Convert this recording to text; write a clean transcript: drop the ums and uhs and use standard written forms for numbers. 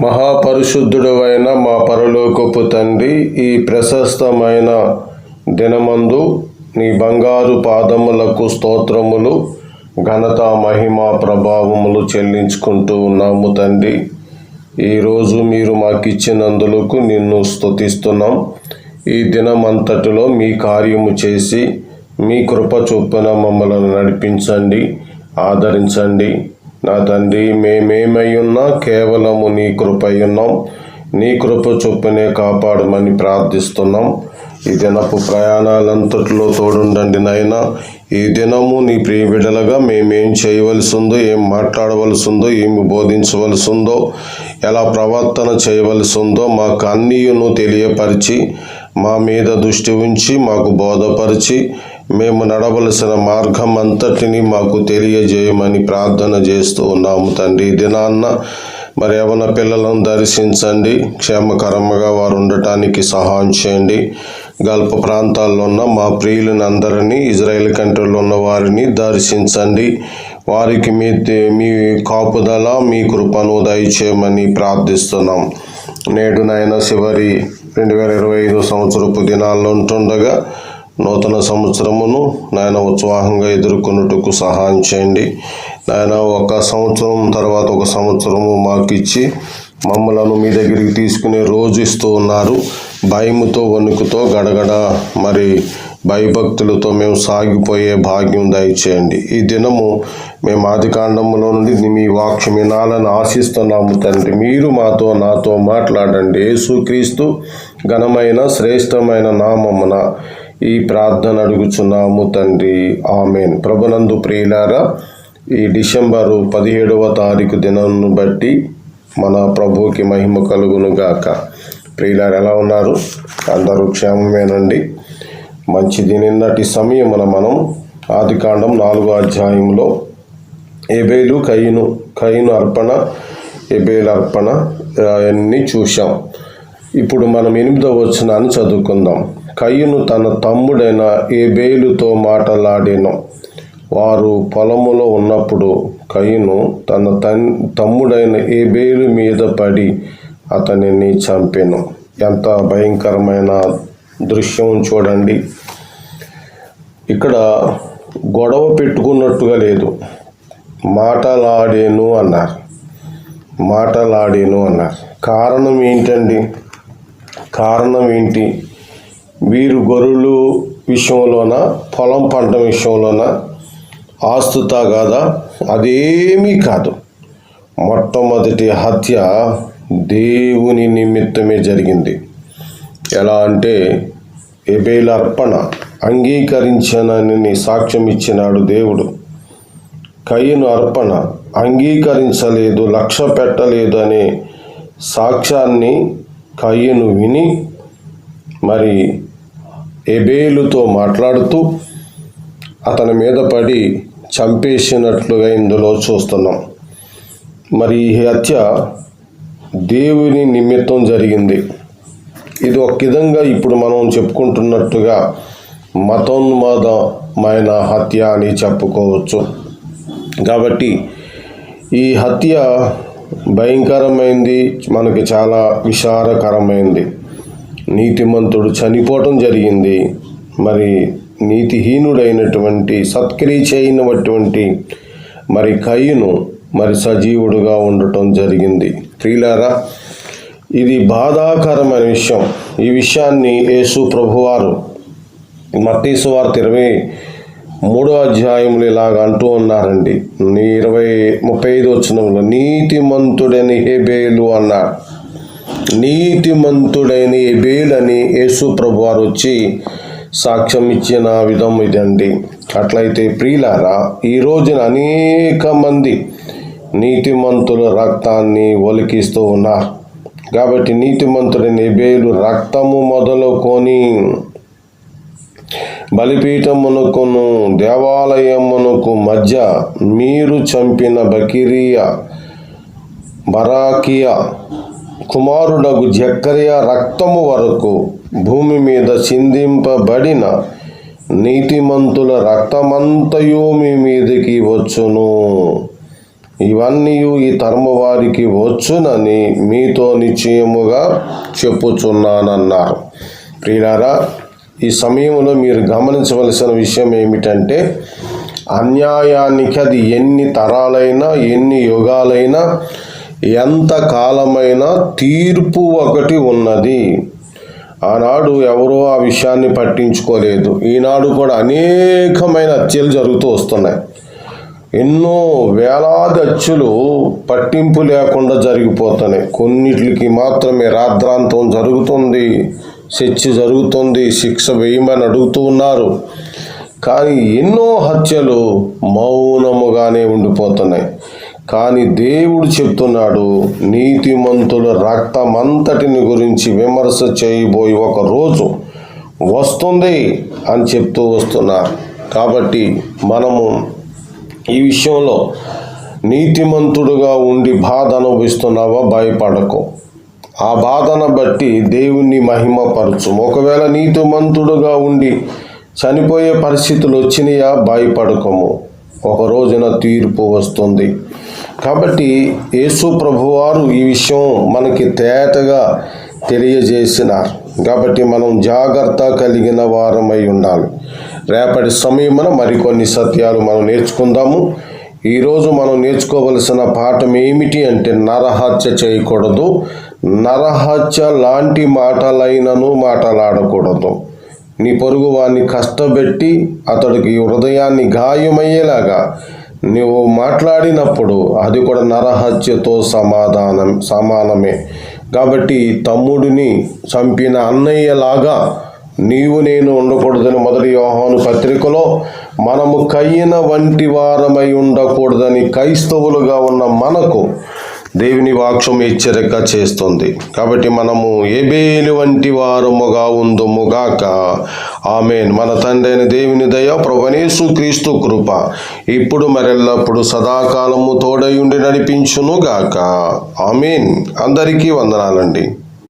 మహాపరిశుద్ధుడవైన మా పరలోకపు తండ్రి, ఈ ప్రశస్తమైన దినమందు నీ బంగారు పాదములకు స్తోత్రములు, ఘనత, మహిమ, ప్రభావములు చెల్లించుకుంటూ ఉన్నాము తండ్రి. ఈరోజు మీరు మాకిచ్చినందులకు నిన్ను స్తుతిస్తున్నాం. ఈ దినమంతటిలో మీ కార్యము చేసి మీ కృప చొప్పున మమ్మల్ని నడిపించండి, ఆదరించండి. నా తండ్రి, మేమేమై ఉన్నా కేవలము నీ కృపయున్నాం. నీ కృప చొప్పునే కాపాడమని ప్రార్థిస్తున్నాం. ఈ దినపు ప్రయాణాలంతట్లో తోడుండండి నాయనా. ఈ దినము నీ ప్రియ బిడ్డలుగా మేమేం చేయవలసి ఉందో, ఏం మాట్లాడవలసి ఉందో, ఏమి బోధించవలసి ఉందో, ఎలా ప్రవర్తన చేయవలసి ఉందో మాకు అన్నీయును తెలియపరిచి, మా మీద దృష్టి ఉంచి మాకు బోధపరిచి, మేము నడవలసిన మార్గం అంతటిని మాకు తెలియజేయమని ప్రార్థన చేస్తూ ఉన్నాము తండ్రి. ఈ దినాన్న మరి యవన పిల్లలను దర్శించండి, క్షేమకరంగా వారు ఉండటానికి సహాయం చేయండి. గల్ఫ్ ప్రాంతాల్లో ఉన్న మా ప్రియులను అందరినీ, ఇజ్రాయెల్ కంట్రీలో ఉన్న వారిని దర్శించండి. వారికి మీ కాపుదల, మీ కృపను దయచేయమని ప్రార్థిస్తున్నాం. నేడు నాయన చివరి 2025 సంవత్సరపు దినాల్లో ఉంటుండగా నూతన సంవత్సరమును నాయన ఉత్సాహంగా ఎదుర్కొన్నట్టుకు సహాయం చేయండి నాయన. ఒక సంవత్సరం తర్వాత ఒక సంవత్సరము మాకు ఇచ్చి మమ్మలను మీ దగ్గరికి తీసుకునే రోజు ఇస్తూ ఉన్నారు. భయముతో, వణుకుతో, గడగడ మరి భయభక్తులతో మేము సాగిపోయే భాగ్యం దయచేయండి. ఈ దినము మేము ఆదికాండములో నుండి మీ వాక్యం వినాలని ఆశిస్తున్నాము తండ్రి. మీరు నాతో మాట్లాడండి. యేసుక్రీస్తు ఘనమైన శ్రేష్టమైన నామమున ఈ ప్రార్థన అడుగుచున్నాము తండ్రి, ఆమెన్. ప్రభునందు ప్రియులారా, ఈ డిసెంబరు 17వ తారీఖు దినాన్ని బట్టి మన ప్రభువుకి మహిమ కలుగును గాక. ప్రియులారు ఎలా ఉన్నారు? అందరూ క్షేమమేనండి. మంచిది. నిన్నటి సమయమున మనం ఆదికాండం 4వ అధ్యాయంలో ఏబేలు, కయీను అర్పణ, ఏబేలు అర్పణ అన్నీ చూశాం. ఇప్పుడు మనం 8వ వచనాన్ని చదువుకుందాం. కయీను తన తమ్ముడైన ఏబేలుతో మాటలాడెను. వారు పొలములో ఉన్నప్పుడు కయీను తన తమ్ముడైన ఏబేలు మీద పడి అతనిని చంపెను. ఎంత భయంకరమైన దృశ్యం చూడండి. ఇక్కడ గొడవ పెట్టుకున్నట్టుగా లేదు, మాటలాడేను అన్నారు. కారణం ఏంటండి? కారణం ఏంటి? వీరు గొర్రెలు విషయంలోన, పొలం పంట విషయంలోన, ఆస్తుతా కాదా? అదేమీ కాదు. మొట్టమొదటి హత్య దేవుని నిమిత్తమే జరిగింది. ఎలా అంటే ఏబేలు అర్పణ అంగీకరించనని సాక్ష్యం ఇచ్చినాడు దేవుడు. కయీను అర్పణ అంగీకరించలేదు, లక్ష్య పెట్టలేదు అనే సాక్ష్యాన్ని కయీను విని మరి ఏబేలుతో మాట్లాడుతూ అతని మీద పడి చంపేసినట్లుగా ఇందులో చూస్తున్నాం. మరి ఈ హత్య దేవుని నిమిత్తం జరిగింది. ఇది ఒక విధంగా ఇప్పుడు మనం చెప్పుకుంటున్నట్టుగా మతోన్మాదమైన హత్య అని చెప్పుకోవచ్చు. కాబట్టి ఈ హత్య భయంకరమైంది, మనకి చాలా విచారకరమైంది. నీతిమంతుడు చనిపోవటం జరిగింది. మరి నీతిహీనుడైనటువంటి, సత్క్రియ చేయనటువంటి మరి కయీను మరి సజీవుడుగా ఉండటం జరిగింది. ప్రియులారా, ఇది బాధాకరమైన విషయం. ఈ విషయాన్ని యేసు ప్రభువారు మత్తయి సువార్త 23వ అధ్యాయంలో ఇలాగ అంటూ ఉన్నారండి. 35 వచనంలో నీతిమంతుడని ఏబేలు అన్నారు. నీతిమంతుడైన ఏబేలు అని యేసు ప్రభువారు వచ్చి సాక్ష్యం ఇచ్చిన విధం ఇదండి. అట్లయితే ప్రియులారా, ఈ రోజున అనేక మంది నీతిమంతుల రక్తాన్ని ఒలికిస్తూ ఉన్నారు. కాబట్టి నీతిమంతుడైన ఏబేలు రక్తము మొదలుకొని బలిపీఠమునకును దేవాలయమునకు మధ్య మీరు చంపిన బరాకియా కుమారుడగు జకర్యా రక్తము వరకు భూమి మీద చిందింపబడిన నీతిమంతుల రక్తమంతయు మీ మీదకి వచ్చును. ఇవన్నీ ఈ తరము వారికి వచ్చునని మీతో నిశ్చయముగా చెప్పుచున్నానన్నారు. ప్రియులారా, ఈ సమయంలో మీరు గమనించవలసిన విషయం ఏమిటంటే, అన్యాయానికి అది ఎన్ని తరాలైనా, ఎన్ని యుగాలైనా, ఎంత కాలమైనా తీర్పు ఒకటి ఉన్నది. ఆనాడు ఎవరో ఆ విషయాన్ని పట్టించుకోలేదు. ఈనాడు కూడా అనేకమైన హత్యలు జరుగుతూ వస్తున్నాయి. ఎన్నో వేలాది హత్యలు పట్టింపు లేకుండా జరిగిపోతున్నాయి. కొన్నిటికి మాత్రమే రాద్ధాంతం జరుగుతుంది, చర్చ జరుగుతుంది, శిక్ష వేయమని అడుగుతూ ఉన్నారు. కానీ ఎన్నో హత్యలు మౌనముగానే ఉండిపోతున్నాయి. కానీ దేవుడు చెప్తున్నాడు, నీతిమంతుల రక్తమంతటిని గురించి విమర్శ చేయబోయి ఒక రోజు వస్తుంది అని చెప్తూ వస్తున్నారు. కాబట్టి మనము ఈ విషయంలో నీతిమంతుడుగా ఉండి బాధ అనుభవిస్తున్నావా? భయపడకు. ఆ బాధను బట్టి దేవుణ్ణి మహిమపరచు. ఒకవేళ నీతిమంతుడుగా ఉండి చనిపోయే పరిస్థితులు వచ్చినాయా? భయపడకము. ఒక రోజున తీర్పు వస్తుంది. కాబట్టి యేసు ప్రభువారు ఈ విషయం మనకి తేటగా తెలియజేసినారు. కాబట్టి మనం జాగ్రత్త కలిగిన వారమై ఉండాలి. రేపటి సమయమున మరికొన్ని సత్యాలు మనం నేర్చుకుందాము. ఈరోజు మనం నేర్చుకోవలసిన పాఠం ఏమిటి అంటే, నరహత్య చేయకూడదు. నరహత్య లాంటి మాటలైనను మాట్లాడకూడదు. నీ పొరుగు వాడిని కష్టపెట్టి అతడికి హృదయాన్ని గాయమయ్యేలాగా నువ్వు మాట్లాడినప్పుడు అది కూడా నరహత్యతో సమానమే. కాబట్టి తమ్ముడిని చంపిన అన్నయ్యలాగా నీవు నేను ఉండకూడదని 1 యోహాను పత్రికలో మనము కయ్యన వంటి వారమై ఉండకూడదని క్రైస్తవులుగా ఉన్న మనకు దేవుని వాక్యం హెచ్చరిక చేస్తుంది. కాబట్టి మనము ఏబేలు వంటి వారముగా ఉందుముగాక. ఆమేన్. మన తండ్రి అయిన దేవుని దయ, ప్రభువైన యేసుక్రీస్తు కృప ఇప్పుడు మరెల్లప్పుడు సదాకాలము తోడై ఉండి నడిపించునుగాక. ఆమేన్. అందరికీ వందనాలండి.